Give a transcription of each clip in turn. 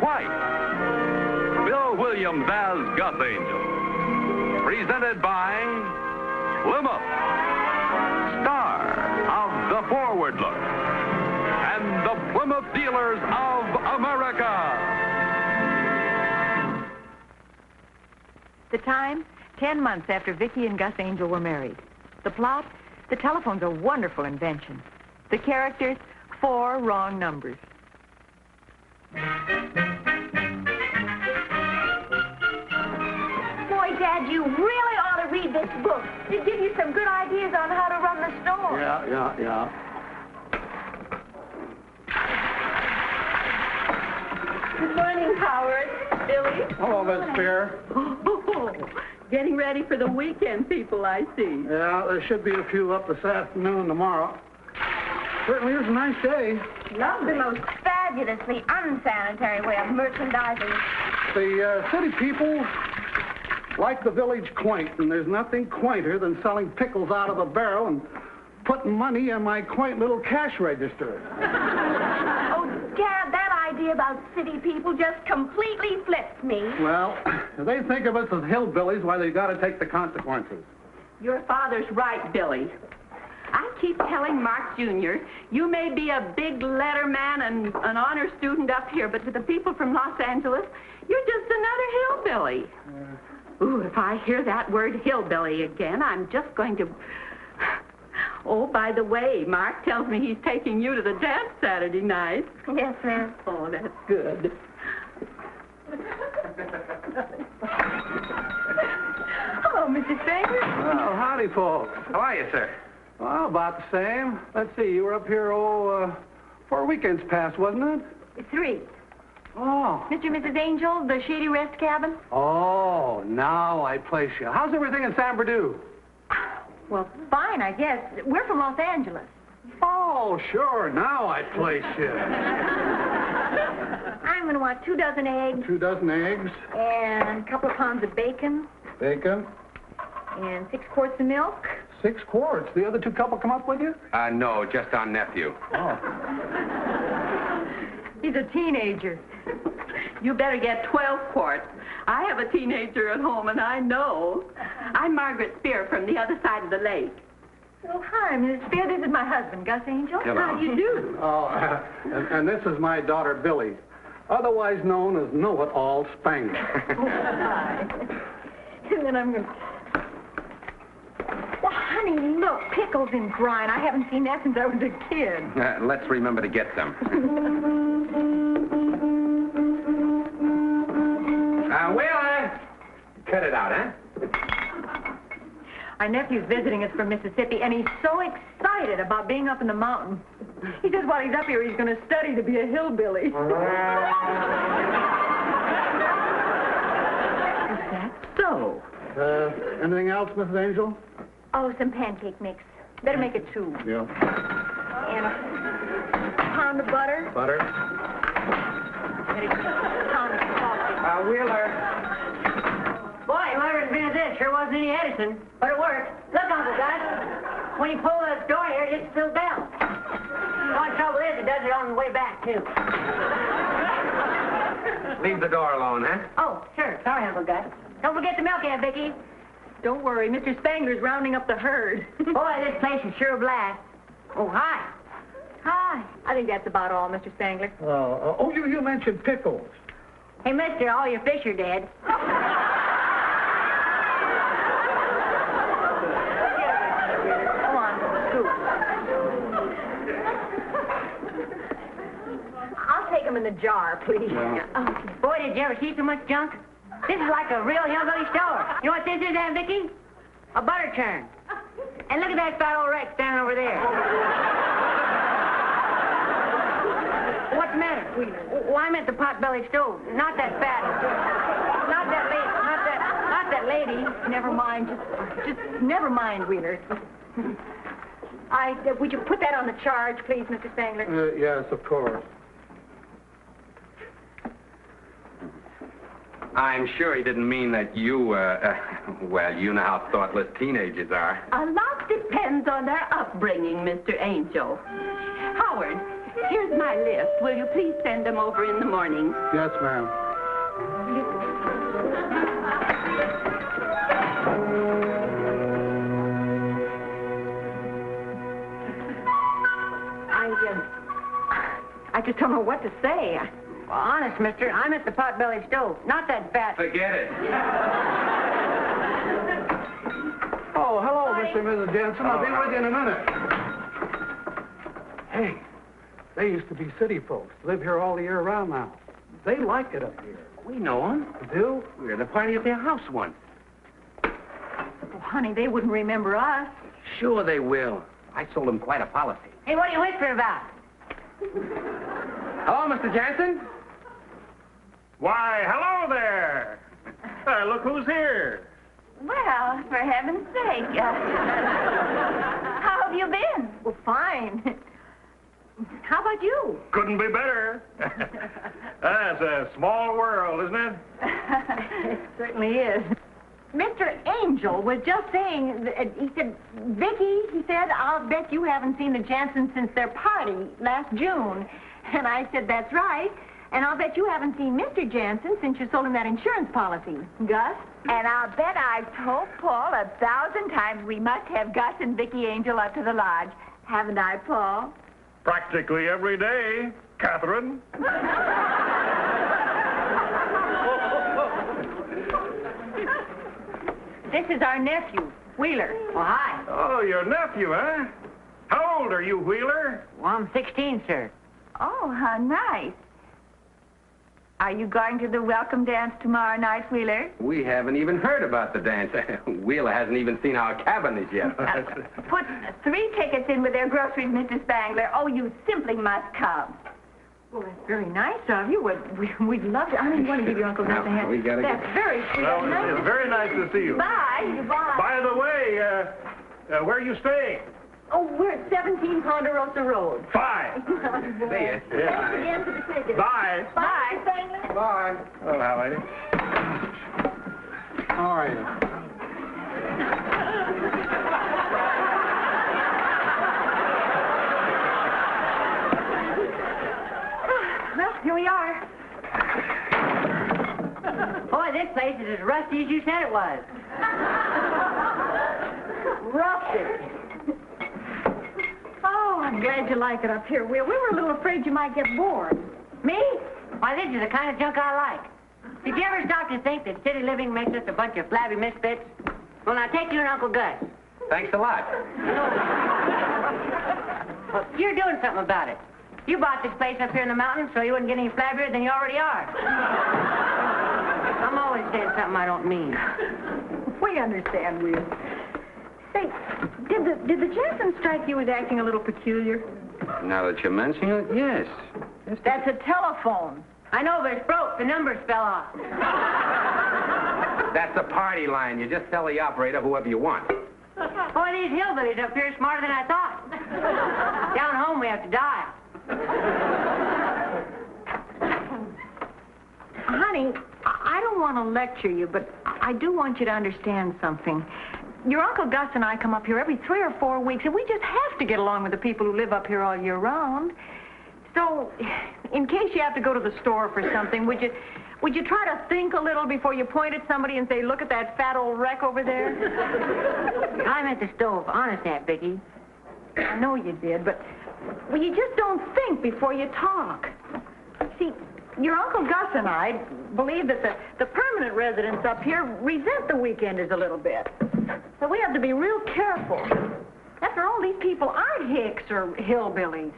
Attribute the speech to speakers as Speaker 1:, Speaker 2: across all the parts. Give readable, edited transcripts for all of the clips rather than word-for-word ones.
Speaker 1: White. Bill Williams as Gus Engel. Presented by Wilma, star of The Forward Look, and the Plymouth Dealers of America.
Speaker 2: The time, 10 months after Vickie and Gus Engel were married. The plot, the telephone's a wonderful invention. The characters, 4 wrong numbers.
Speaker 3: Boy, Dad, you really ought to read this book. It'll give you some good ideas on how to run the store.
Speaker 4: Yeah.
Speaker 3: Good morning, Howard. Billy.
Speaker 4: Hello, Miss Spear.
Speaker 5: Oh, getting ready for the weekend, people, I see.
Speaker 4: Yeah, there should be a few up this afternoon tomorrow. Certainly is a nice day.
Speaker 3: Love the most fabulously unsanitary way of merchandising.
Speaker 4: The city people like the village quaint, and there's nothing quainter than selling pickles out of a barrel and putting money in my quaint little cash register.
Speaker 3: Oh, Dad, that idea about city people just completely flips me.
Speaker 4: Well, if they think of us as hillbillies, why, they got to take the consequences.
Speaker 5: Your father's right, Billy. I keep telling Mark Jr., you may be a big letter man and an honor student up here, but to the people from Los Angeles, you're just another hillbilly. Ooh, if I hear that word hillbilly again, I'm just going to... Oh, by the way, Mark tells me he's taking you to the dance Saturday night.
Speaker 3: Yes, ma'am.
Speaker 5: Oh, that's good.
Speaker 2: Hello, Mrs. Spangler.
Speaker 4: Oh, howdy, folks.
Speaker 1: How are you, sir?
Speaker 4: Well, about the same. Let's see, you were up here, 4 weekends past, wasn't it?
Speaker 2: 3.
Speaker 4: Oh.
Speaker 2: Mr. and Mrs. Engel, the Shady Rest Cabin?
Speaker 4: Oh, now I place you. How's everything in San Bernardino?
Speaker 2: Well, fine, I guess. We're from Los Angeles.
Speaker 4: Oh, sure. Now I place you.
Speaker 2: I'm going to want 2 dozen eggs.
Speaker 4: 2 dozen eggs.
Speaker 2: And a couple of pounds of bacon.
Speaker 4: Bacon.
Speaker 2: And 6 quarts of milk.
Speaker 4: 6 quarts. The other 2 couple come up with you?
Speaker 1: No, just our nephew.
Speaker 4: Oh.
Speaker 2: He's a teenager.
Speaker 5: You better get 12 quarts. I have a teenager at home, and I know. I'm Margaret Spear from the other side of the lake.
Speaker 2: Oh, hi, Mrs. Spear. This is my husband, Gus Engel.
Speaker 1: Hello.
Speaker 2: How do you do?
Speaker 4: Oh, and this is my daughter, Billy, otherwise known as Know-It-All Spangler.
Speaker 2: Oh, hi. And then I'm going to... Well, honey, look, pickles in brine. I haven't seen that since I was a kid.
Speaker 1: Let's remember to get them. Wheeler! Cut it out, huh?
Speaker 2: Our nephew's visiting us from Mississippi, and he's so excited about being up in the mountains. He says while he's up here, he's going to study to be a hillbilly. Is that so?
Speaker 4: Anything else, Mrs. Angel?
Speaker 3: Oh, some pancake mix.
Speaker 2: Better make it 2.
Speaker 4: Yeah.
Speaker 2: And a pound of butter.
Speaker 4: Butter.
Speaker 2: And a pound of coffee.
Speaker 1: Wheeler.
Speaker 6: Boy, whoever invented this sure wasn't any Edison, but it worked. Look, Uncle Gus. When you pull the door here, it spills down. The only trouble is it does it on the way back, too.
Speaker 1: Leave the door alone, huh?
Speaker 6: Oh, sure. Sorry, Uncle Gus. Don't forget the milk, Aunt Vickie.
Speaker 2: Don't worry, Mr. Spangler's rounding up the herd.
Speaker 6: Boy, this place is sure a blast. Oh, hi.
Speaker 2: Hi. I think that's about all, Mr. Spangler.
Speaker 4: Oh, you mentioned pickles.
Speaker 6: Hey, mister, all your fish are dead.
Speaker 2: Come on, scoop. I'll take them in the jar, please.
Speaker 4: Yeah.
Speaker 6: Boy, did you ever see so much junk? This is like a real hillbilly store. You know what this is, Aunt Vickie? A butter churn. And look at that fat old Rex standing over there. What's the matter? Well, I meant the pot-bellied stove, not that fat. Not that lady.
Speaker 2: Never mind. Just never mind, Wheeler. Would you put that on the charge, please, Mr. Spangler?
Speaker 4: Yes, of course.
Speaker 1: I'm sure he didn't mean that you, well, you know how thoughtless teenagers are.
Speaker 5: A lot depends on their upbringing, Mr. Angel. Howard, Here's my list. Will you please send them over in the morning?
Speaker 4: Yes, ma'am.
Speaker 2: I just don't know what to say.
Speaker 6: Well, honest, mister, I'm at the pot-bellied stove. Not that fat.
Speaker 1: Forget it.
Speaker 4: Oh, hello, Mr. and Mrs. Jensen. I'll be with you in a minute. Hey, they used to be city folks. Live here all the year round now. They like it up here.
Speaker 1: We know them.
Speaker 4: You do?
Speaker 1: We were at the party at their house once.
Speaker 2: Oh, honey, they wouldn't remember us.
Speaker 1: Sure they will. I sold them quite a policy.
Speaker 6: Hey, what are you whispering about?
Speaker 1: Hello, Mr. Jansen.
Speaker 7: Why, hello there. Look who's here.
Speaker 5: Well, for heaven's sake. How have you been?
Speaker 2: Well, fine. How about you?
Speaker 7: Couldn't be better. That's a small world, isn't it?
Speaker 2: It certainly is. Mr. Engel was just saying, he said, Vickie, he said, I'll bet you haven't seen the Jansens since their party last June. And I said, that's right. And I'll bet you haven't seen Mr. Jansen since you sold him that insurance policy. Gus?
Speaker 5: And I'll bet I've told Paul 1,000 times we must have Gus and Vickie Angel up to the lodge. Haven't I, Paul?
Speaker 7: Practically every day, Catherine.
Speaker 2: This is our nephew, Wheeler.
Speaker 6: Well, hi.
Speaker 7: Oh, your nephew, huh? How old are you, Wheeler?
Speaker 6: Well, I'm 16, sir.
Speaker 5: Oh, how nice. Are you going to the welcome dance tomorrow night, Wheeler?
Speaker 1: We haven't even heard about the dance. Wheeler hasn't even seen our cabinets yet.
Speaker 5: Put 3 tickets in with their groceries, Mr. Spangler. Oh, you simply must come.
Speaker 2: Well, that's very nice of you. We'd love to. I mean, want to give your Uncle Gus a hand.
Speaker 1: We gotta
Speaker 2: That's very sweet.
Speaker 7: Well,
Speaker 2: Nice
Speaker 7: it's
Speaker 2: to-
Speaker 7: very nice to see you.
Speaker 5: Bye. Bye.
Speaker 7: By the way, where are you staying?
Speaker 2: Oh, we're at 17 Ponderosa Road.
Speaker 7: Fine.
Speaker 1: See ya.
Speaker 2: Thanks again for the ticket.
Speaker 7: Bye.
Speaker 5: Bye.
Speaker 4: Bye.
Speaker 7: Oh, Hallie.
Speaker 4: All right.
Speaker 2: Well, here we are.
Speaker 6: Boy, this place is as rusty as you said it was.
Speaker 2: Rusted. Oh, I'm glad you like it up here, Will. We were a little afraid you might get bored.
Speaker 6: Me? Why, this is the kind of junk I like. Did you ever stop to think that city living makes us a bunch of flabby misfits? Well, now take you and Uncle Gus.
Speaker 1: Thanks a lot.
Speaker 6: Well, you're doing something about it. You bought this place up here in the mountains so you wouldn't get any flabbier than you already are. I'm always saying something I don't mean.
Speaker 2: We understand, Will. Say, did the Jansons strike you as acting a little peculiar?
Speaker 1: Now that you mention it, yes.
Speaker 2: That's a telephone.
Speaker 6: I know, but it's broke. The numbers fell off.
Speaker 1: That's a party line. You just tell the operator whoever you want.
Speaker 6: Boy, these hillbillies up here are smarter than I thought. Down home, we have to dial.
Speaker 2: Honey, I don't want to lecture you, but I do want you to understand something. Your Uncle Gus and I come up here every 3 or 4 weeks, and we just have to get along with the people who live up here all year round. So, in case you have to go to the store for something, would you try to think a little before you point at somebody and say, look at that fat old wreck over there?
Speaker 6: I'm at the stove. Honest, Aunt Vickie.
Speaker 2: I know you did, but well, you just don't think before you talk. See, your Uncle Gus and I believe that the permanent residents up here resent the weekenders a little bit. So we have to be real careful. After all, these people aren't hicks or hillbillies.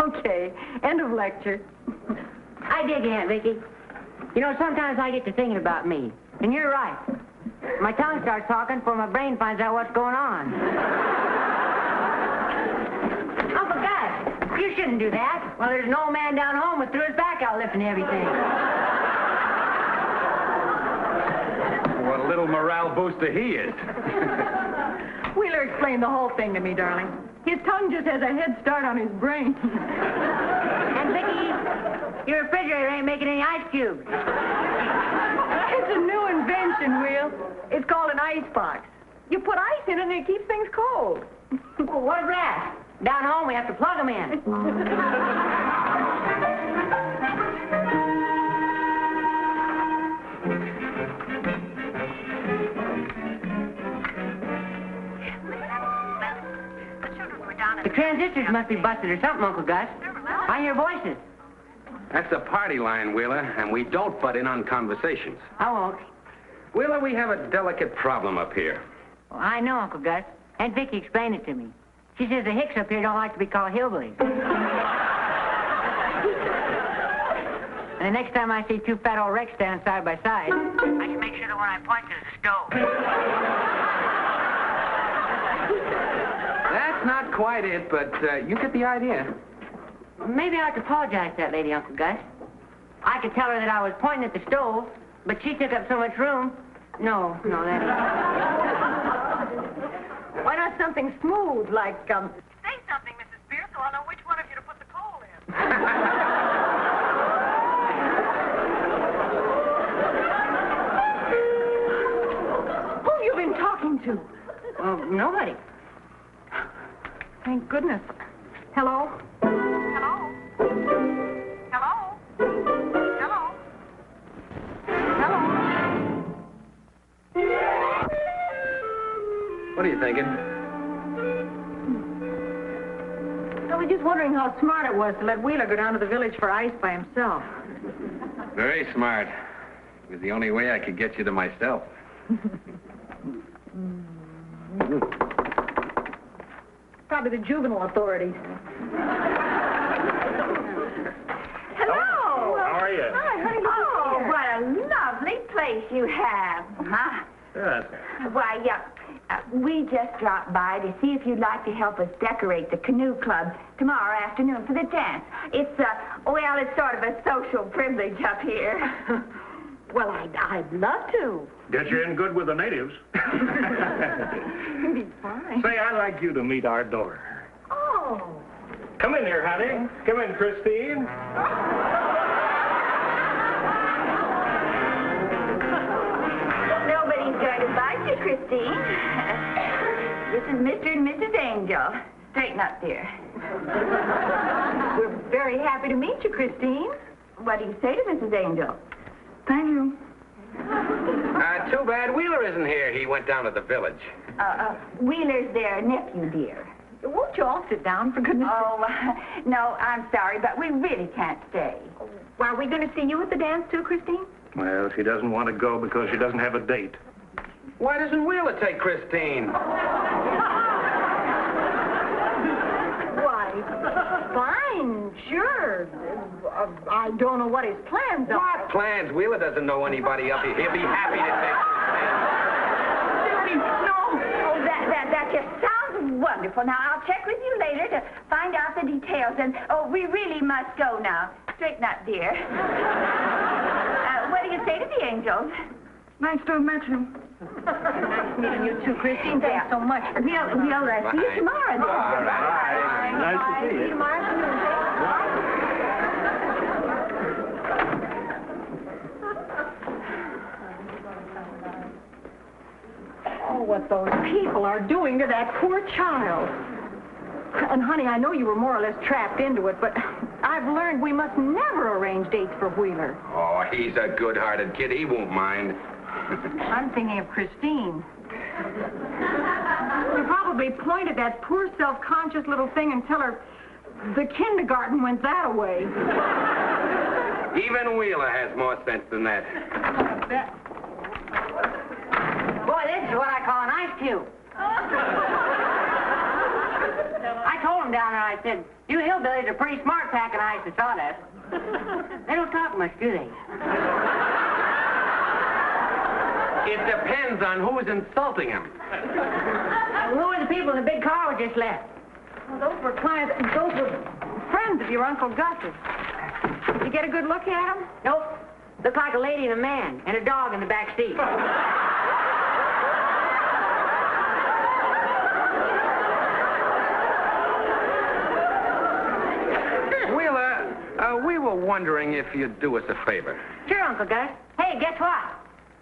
Speaker 2: Okay, end of lecture.
Speaker 6: I dig you, Aunt Vickie. You know, sometimes I get to thinking about me. And you're right. My tongue starts talking before my brain finds out what's going on. Uncle Gus, you shouldn't do that. Well, there's an old man down home who threw his back out lifting everything.
Speaker 1: What a little morale booster he is.
Speaker 2: Wheeler explained the whole thing to me, darling. His tongue just has a head start on his brain.
Speaker 6: And Vickie, your refrigerator ain't making any ice cubes.
Speaker 2: It's a new invention, Will. It's called an ice box. You put ice in it and it keeps things cold.
Speaker 6: Well, what is that? Down home, we have to plug them in. The transistors must be busted or something, Uncle Gus. I hear voices.
Speaker 1: That's a party line, Wheeler, and we don't butt in on conversations.
Speaker 6: I won't.
Speaker 1: Wheeler, we have a delicate problem up here.
Speaker 6: Well, I know, Uncle Gus. Aunt Vickie explained it to me. She says the hicks up here don't like to be called hillbillies. And the next time I see two fat old wrecks standing side by side, I should make sure the one I point to is the stove.
Speaker 1: That's not quite it, but you get the idea.
Speaker 6: Maybe I ought to apologize to that lady, Uncle Gus. I could tell her that I was pointing at the stove, but she took up so much room. No, that
Speaker 2: Why not something smooth, like,
Speaker 8: Say something, Mrs. Spears, so I'll know which one of you to put the coal in.
Speaker 2: Who have you been talking to?
Speaker 6: Nobody.
Speaker 2: Thank goodness. Hello?
Speaker 8: Hello? Hello? Hello?
Speaker 2: Hello?
Speaker 1: What are you thinking?
Speaker 2: I was just wondering how smart it was to let Wheeler go down to the village for ice by himself.
Speaker 1: Very smart. It was the only way I could get you to myself.
Speaker 2: Probably the juvenile authorities.
Speaker 3: Hello.
Speaker 7: How are you?
Speaker 3: Hi, honey. Oh, what a lovely place you have. Huh?
Speaker 7: Yes.
Speaker 3: Why, we just dropped by to see if you'd like to help us decorate the canoe club tomorrow afternoon for the dance. It's, it's sort of a social privilege up here.
Speaker 2: Well, I'd love to.
Speaker 7: Get you in good with the natives.
Speaker 2: Be fine.
Speaker 7: Say, I'd like you to meet our daughter.
Speaker 2: Oh.
Speaker 7: Come in here, honey. Come in, Christine.
Speaker 3: Nobody's going to bite you, Christine. This is Mr. and Mrs. Engel. Straighten up, dear.
Speaker 2: We're very happy to meet you, Christine.
Speaker 3: What do you say to Mrs. Engel? Thank you.
Speaker 1: Too bad Wheeler isn't here. He went down to the village.
Speaker 3: Wheeler's their nephew, dear.
Speaker 2: Won't you all sit down, for goodness sake?
Speaker 3: Oh, no, I'm sorry, but we really can't stay.
Speaker 2: Well, are we going to see you at the dance, too, Christine?
Speaker 7: Well, she doesn't want to go because she doesn't have a date.
Speaker 1: Why doesn't Wheeler take Christine?
Speaker 2: Why, fine, sure. I don't know what his plans are.
Speaker 1: What plans? Wheeler doesn't know anybody up here. He'll be happy to take Christine.
Speaker 3: No. Oh, that just sounds wonderful. Now, I'll check with you later to find out the details. And, we really must go now. Straighten up, dear. What do you say to the Angels?
Speaker 2: Nice to have met you. Nice meeting you, too, Christine. Thanks so much for
Speaker 3: We'll see you tomorrow, then.
Speaker 1: All right.
Speaker 7: Nice to see you.
Speaker 2: Oh, what those people are doing to that poor child. And, honey, I know you were more or less trapped into it, but I've learned we must never arrange dates for Wheeler.
Speaker 1: Oh, he's a good-hearted kid. He won't mind.
Speaker 2: I'm thinking of Christine. You probably point at that poor self-conscious little thing and tell her the kindergarten went that way.
Speaker 1: Even Wheeler has more sense than that.
Speaker 2: I bet.
Speaker 6: Boy, this is what I call an ice cube. I told him down there, I said, you hillbillies are pretty smart packing ice and sawdust. They don't talk much, do they?
Speaker 1: It depends on who's insulting him.
Speaker 6: Who are the people in the big car we just left?
Speaker 2: Well, those were friends of your Uncle Gus's. Did you get a good look at them?
Speaker 6: Nope. Looked like a lady and a man, and a dog in the back seat.
Speaker 1: We were wondering if you'd do us a favor.
Speaker 6: Sure, Uncle Gus. Hey, guess what?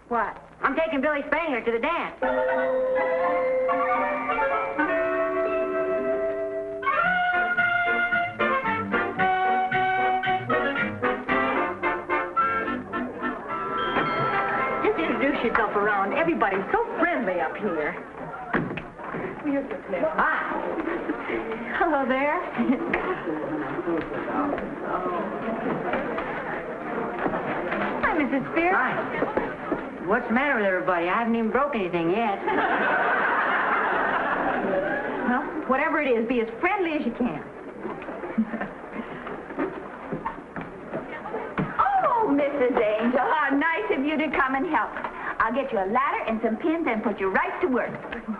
Speaker 2: What?
Speaker 6: I'm taking Billy Spangler to the dance.
Speaker 2: push yourself around. Everybody's so friendly up here.
Speaker 6: Hi.
Speaker 2: Hello there. Hi, Mrs. Spear.
Speaker 6: Hi. What's the matter with everybody? I haven't even broke anything yet.
Speaker 2: Well, whatever it is, be as friendly as you can.
Speaker 3: Oh, Mrs. Angel, how nice of you to come and help. I'll get you a ladder and some pins and put you right to work.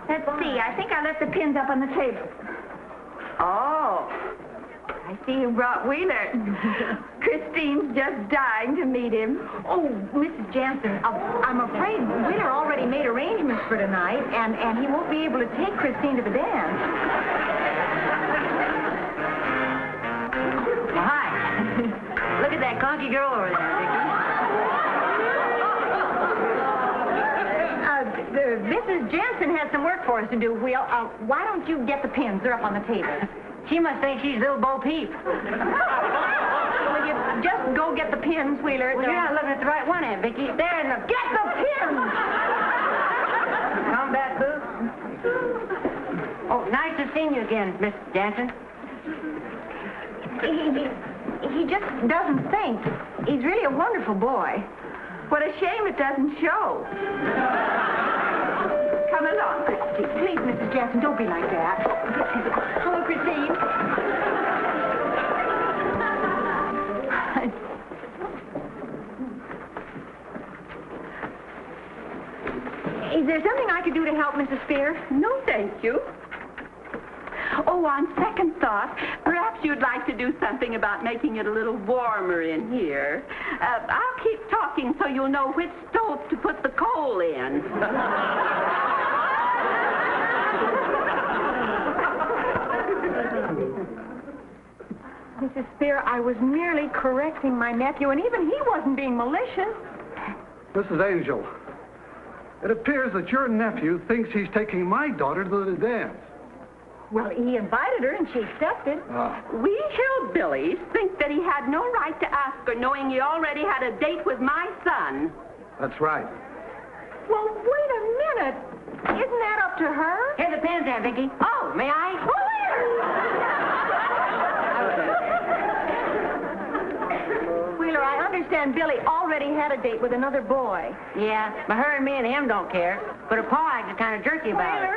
Speaker 3: Let's see, I think I left the pins up on the table. Oh, I see you brought Wheeler. Christine's just dying to meet him.
Speaker 2: Oh, Mrs. Jansen, I'm afraid Wheeler already made arrangements for tonight, and he won't be able to take Christine to the dance.
Speaker 6: Well, hi. Look at that clunky girl over there, Vickie.
Speaker 2: Mrs. Jansen has some work for us to do, Wheel. Why don't you get the pins? They're up on the table.
Speaker 6: She must think she's little Bo Peep.
Speaker 2: Will you just go get the pins, Wheeler?
Speaker 6: Well, you're not looking at the right one, Aunt Vickie. There in the...
Speaker 2: Get the pins!
Speaker 6: Combat boots. Oh, nice to see you again, Miss Jansen.
Speaker 2: He just doesn't think. He's really a wonderful boy.
Speaker 3: What a shame it doesn't show. Come along, Christine.
Speaker 2: Please, Mrs. Jansen, don't be like that. Hello, Christine. Is there something I could do to help, Mrs. Spear?
Speaker 5: No, thank you. Oh, on second thought, perhaps you'd like to do something about making it a little warmer in here. I'll keep talking so you'll know which stove to put the coal in.
Speaker 2: Mrs. Spear, I was merely correcting my nephew, and even he wasn't being malicious.
Speaker 4: Mrs. Angel, it appears that your nephew thinks he's taking my daughter to the dance.
Speaker 2: Well, he invited her, and she accepted.
Speaker 5: We hillbillies think that he had no right to ask her, knowing he already had a date with my son.
Speaker 4: That's right.
Speaker 2: Well, wait a minute. Isn't that up to her?
Speaker 6: Here are the pins, Aunt Vickie. Oh, may I?
Speaker 2: Wheeler, I understand Billy already had a date with another boy.
Speaker 6: Yeah, but her and me and him don't care. But her pa acted kind of jerky about it.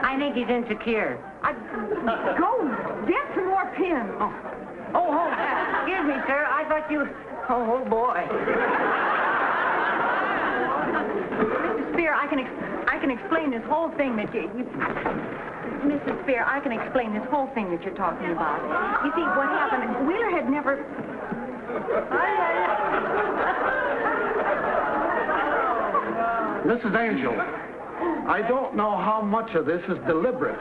Speaker 6: I think he's insecure.
Speaker 2: Go get some more pins.
Speaker 6: Oh, excuse me, sir. I thought you... Oh, boy.
Speaker 2: Mrs. Spear, I can explain this whole thing that you... Mrs. Spear, I can explain this whole thing that you're talking about. You see, what happened, Wheeler had never...
Speaker 4: Mrs. Angel, I don't know how much of this is deliberate.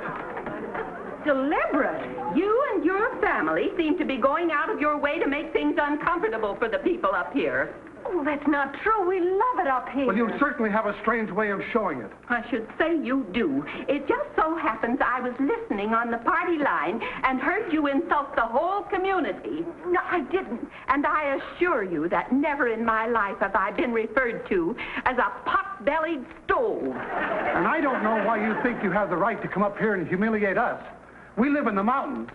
Speaker 5: Deliberate? You and your family seem to be going out of your way to make things uncomfortable for the people up here.
Speaker 2: Oh, that's not true. We love it up here.
Speaker 4: Well, you certainly have a strange way of showing it.
Speaker 5: I should say you do. It just so happens I was listening on the party line and heard you insult the whole community.
Speaker 2: No, I didn't.
Speaker 5: And I assure you that never in my life have I been referred to as a pot-bellied stove.
Speaker 4: And I don't know why you think you have the right to come up here and humiliate us. We live in the mountains,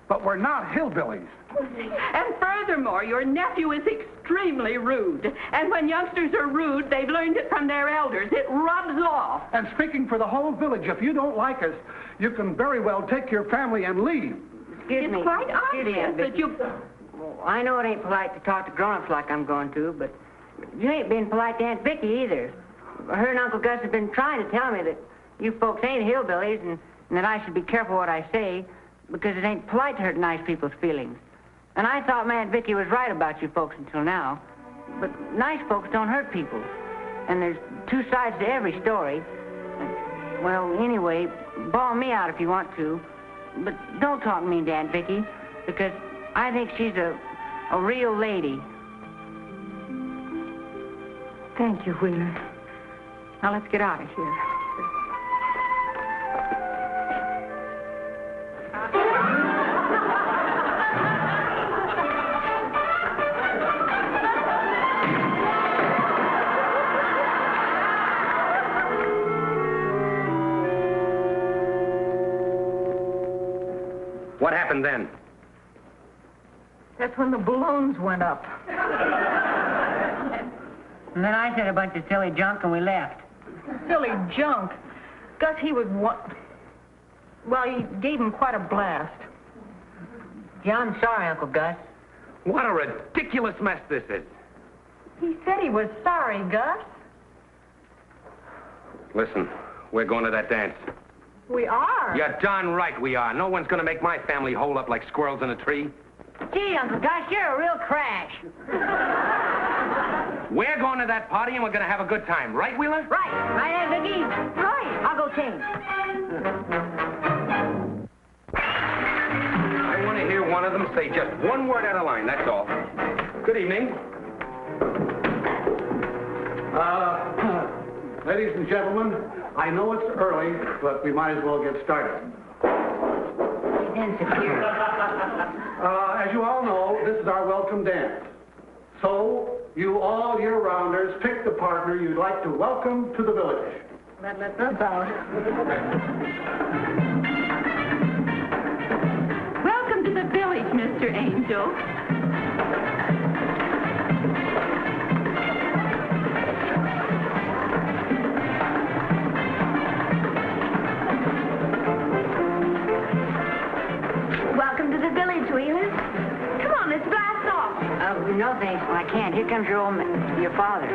Speaker 4: but we're not hillbillies.
Speaker 5: And furthermore, your nephew is extremely rude. And when youngsters are rude, they've learned it from their elders. It rubs off.
Speaker 4: And speaking for the whole village, if you don't like us, you can very well take your family and leave.
Speaker 6: Excuse me.
Speaker 5: It's quite obvious that you...
Speaker 6: Well, I know it ain't polite to talk to grown-ups like I'm going to, but you ain't been polite to Aunt Vickie either. Her and Uncle Gus have been trying to tell me that you folks ain't hillbillies and that I should be careful what I say because it ain't polite to hurt nice people's feelings. And I thought my Aunt Vickie was right about you folks until now. But nice folks don't hurt people. And there's two sides to every story. Well, anyway, bawl me out if you want to. But don't talk mean to Aunt Vickie, because I think she's a real lady.
Speaker 2: Thank you, Wheeler. Now let's get out of here.
Speaker 1: happened then?
Speaker 2: That's when the balloons went up.
Speaker 6: And then I said a bunch of silly junk and we left.
Speaker 2: Silly junk. Gus, he was one... Well, he gave him quite a blast.
Speaker 6: Yeah, I'm sorry, Uncle Gus.
Speaker 1: What a ridiculous mess this is.
Speaker 2: He said he was sorry, Gus.
Speaker 1: Listen, we're going to that dance.
Speaker 2: We are.
Speaker 1: You're darn right we are. No one's going to make my family hole up like squirrels in a tree.
Speaker 6: Gee, Uncle Gus, you're a real crash.
Speaker 1: We're going to that party and we're going to have a good time. Right, Wheeler?
Speaker 6: Right. Right, Vickie? Right. I'll go change.
Speaker 1: I want to hear one of them say just one word out of line, that's all. Good evening.
Speaker 4: Ladies and gentlemen, I know it's early, but we might as well get started. As you all know, this is our welcome dance. So, you all year-rounders, pick the partner you'd like to welcome to the village.
Speaker 2: That's about.
Speaker 5: Welcome to the village, Mr. Angel.
Speaker 3: Welcome to the village, Wheeler. Come on, let's blast off.
Speaker 6: No, thanks. I can't. Here comes your father.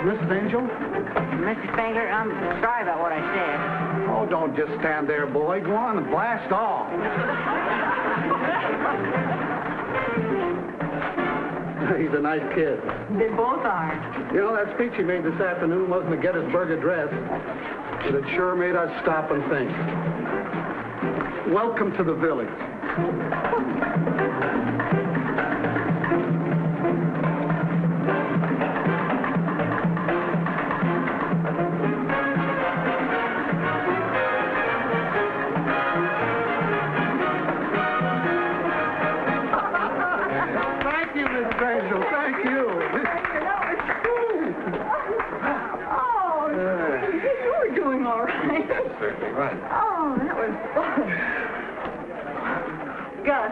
Speaker 4: Mrs. Angel?
Speaker 6: Mr. Spangler, I'm sorry about what I said.
Speaker 4: Oh, don't just stand there, boy. Go on and blast off. He's a nice kid.
Speaker 2: They both are.
Speaker 4: You know, that speech he made this afternoon wasn't a Gettysburg Address, but it sure made us stop and think. Welcome to the village. Thank you, Miss Angel. Thank you.
Speaker 2: Oh, you were doing all right.
Speaker 1: That's certainly right.
Speaker 2: Oh, that was fun. Gus,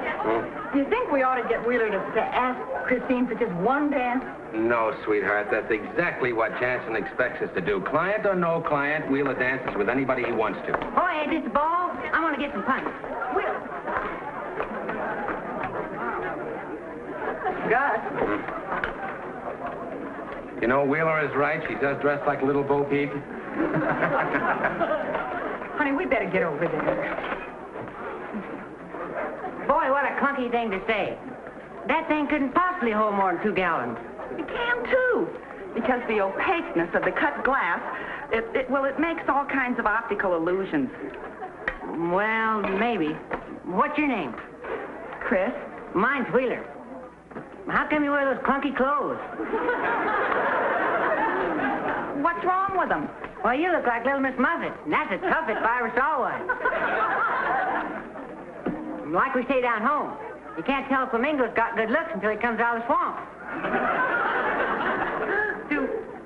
Speaker 2: do you think we ought to get Wheeler to ask Christine for just one dance?
Speaker 1: No, sweetheart, that's exactly what Jansen expects us to do. Client or no client, Wheeler dances with anybody he wants to.
Speaker 6: Oh, hey, this ball, I want to get some punch.
Speaker 2: Gus.
Speaker 1: You know, Wheeler is right. She does dress like a little Bo Peep.
Speaker 2: Honey, we better get over there.
Speaker 6: Boy, what a clunky thing to say. That thing couldn't possibly hold more than 2 gallons.
Speaker 5: It can, too, because the opaqueness of the cut glass, it makes all kinds of optical illusions.
Speaker 6: Well, maybe. What's your name?
Speaker 5: Chris?
Speaker 6: Mine's Wheeler. How come you wear those clunky clothes?
Speaker 5: What's wrong with them?
Speaker 6: Well, you look like Little Miss Muffet, and that's a tough if I ever saw one. Like we say down home, you can't tell if Flamingo's got good looks until he comes out of the swamp.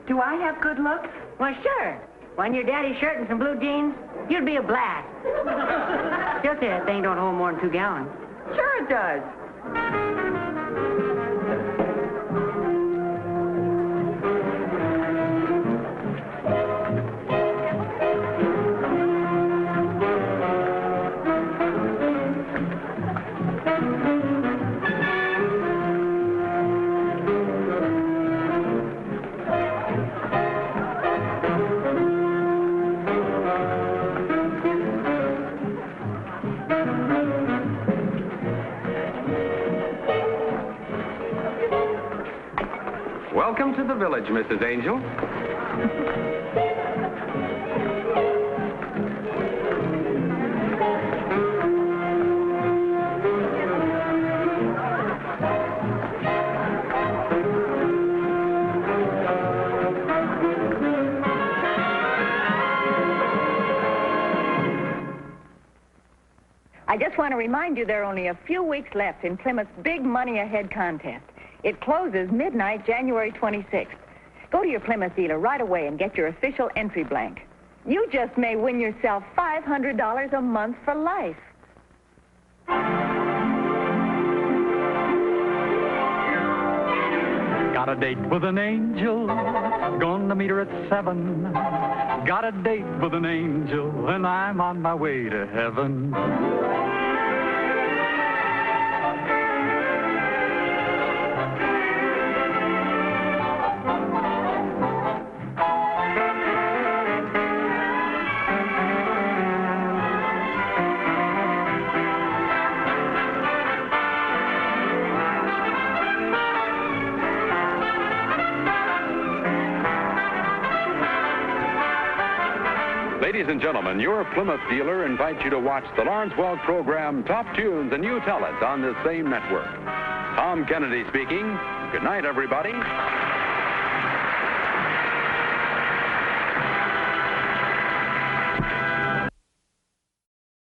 Speaker 5: Do I have good looks?
Speaker 6: Well, sure. Wearing your daddy's shirt and some blue jeans, you'd be a blast. Still say that thing don't hold more than 2 gallons.
Speaker 5: Sure it does.
Speaker 1: Welcome to the village, Mrs. Angel.
Speaker 2: I just want to remind you there are only a few weeks left in Plymouth's Big Money Ahead contest. It closes midnight, January 26th. Go to your Plymouth dealer right away and get your official entry blank. You just may win yourself $500 a month for life.
Speaker 9: Got a date with an angel, gonna meet her at 7. Got a date with an angel, and I'm on my way to heaven.
Speaker 10: Ladies and gentlemen, your Plymouth dealer invites you to watch the Lawrence Welk program Top Tunes, and you tell it on this same network. Tom Kennedy speaking. Good night, everybody.